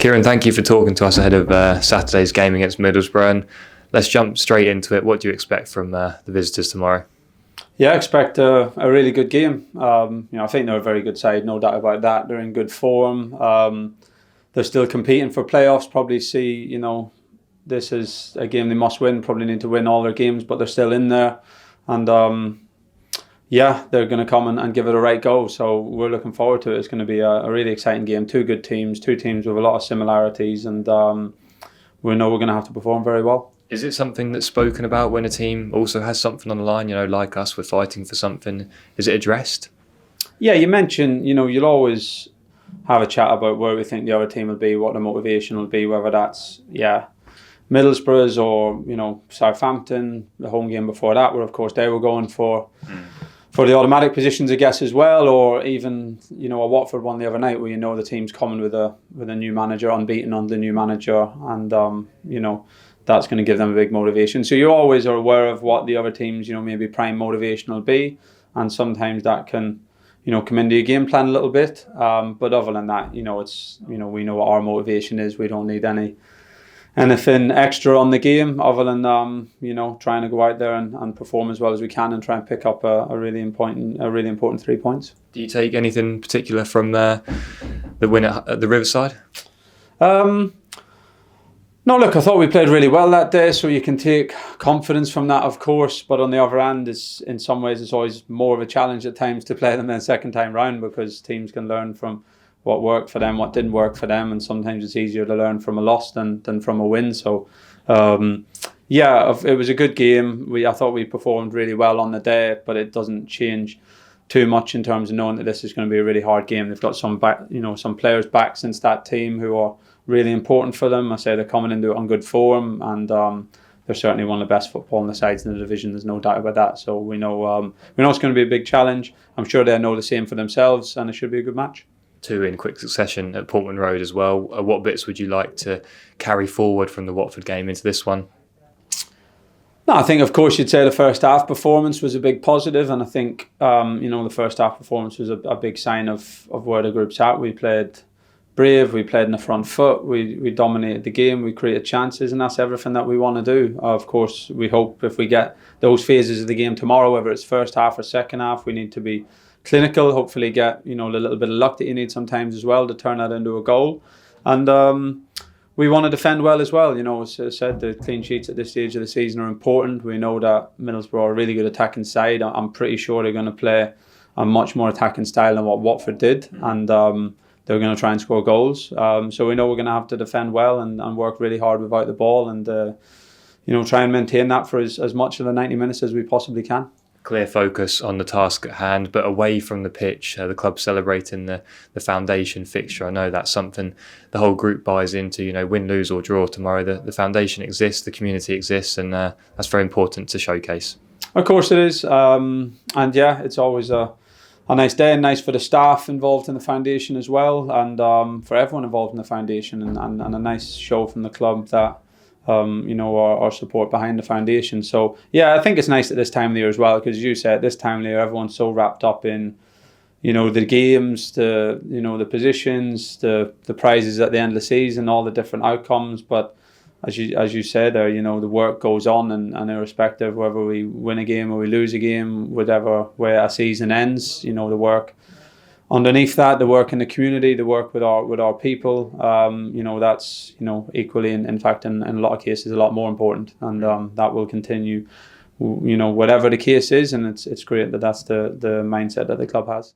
Kieran, thank you for talking to us ahead of Saturday's game against Middlesbrough. And let's jump straight into it. What do you expect from the visitors tomorrow? Yeah, I expect a really good game. I think they're a very good side, no doubt about that. They're in good form. They're still competing for playoffs. Probably see, this is a game they must win. Probably need to win all their games, but they're still in there. And they're going to come and give it a right go. So we're looking forward to it. It's going to be a really exciting game. Two good teams, two teams with a lot of similarities, and we know we're going to have to perform very well. Is it something that's spoken about when a team also has something on the line? Like us, we're fighting for something. Is it addressed? Yeah, you mentioned, you'll always have a chat about where we think the other team will be, what the motivation will be, whether that's, Middlesbrough or, Southampton, the home game before that, where of course they were going for the automatic positions, I guess, as well, or even, a Watford one the other night where the team's coming with a new manager, unbeaten under the new manager, and, that's going to give them a big motivation. So you always are aware of what the other teams, maybe prime motivation will be, and sometimes that can, come into your game plan a little bit. But other than that, it's, we know what our motivation is. We don't need anything extra on the game other than, trying to go out there and perform as well as we can and try and pick up a really important 3 points. Do you take anything particular from the win at the Riverside? No, look, I thought we played really well that day, so you can take confidence from that, of course. But on the other hand, in some ways, it's always more of a challenge at times to play them than second time round, because teams can learn from what worked for them, what didn't work for them, and sometimes it's easier to learn from a loss than from a win. So, it was a good game. I thought we performed really well on the day, but it doesn't change too much in terms of knowing that this is going to be a really hard game. They've got some players back since that team who are really important for them. I say they're coming into it on good form, and they're certainly one of the best footballing sides in the division. There's no doubt about that. So we know it's going to be a big challenge. I'm sure they know the same for themselves, and it should be a good match. 2 in quick succession at Portman Road as well. What bits would you like to carry forward from the Watford game into this one? No, I think, of course, you'd say the first half performance was a big positive, and I think the first half performance was a big sign of where the group's at. We played brave, we played in the front foot, we dominated the game, we created chances, and that's everything that we want to do. Of course, we hope if we get those phases of the game tomorrow, whether it's first half or second half, we need to be clinical, hopefully get the little bit of luck that you need sometimes as well to turn that into a goal. And we want to defend well as well. As I said, the clean sheets at this stage of the season are important. We know that Middlesbrough are a really good attacking side. I'm pretty sure they're going to play a much more attacking style than what Watford did, and they're going to try and score goals. So we know we're going to have to defend well and work really hard without the ball, and try and maintain that for as much of the 90 minutes as we possibly can. Clear focus on the task at hand, but away from the pitch, the club celebrating the foundation fixture. I know that's something the whole group buys into. Win, lose or draw tomorrow, the foundation exists, the community exists, and that's very important to showcase. Of course it is, it's always a nice day, and nice for the staff involved in the foundation as well, and for everyone involved in the foundation, and a nice show from the club that our support behind the foundation. So I think it's nice at this time of the year as well, because as you said, this time of the year everyone's so wrapped up in the games, the positions, the prizes at the end of the season, all the different outcomes. But as you said there, the work goes on, and irrespective whether we win a game or we lose a game, whatever way a season ends, the work underneath that, the work in the community, the work with our people, that's equally, in fact, in a lot of cases, a lot more important, and that will continue, whatever the case is, and it's great that that's the mindset that the club has.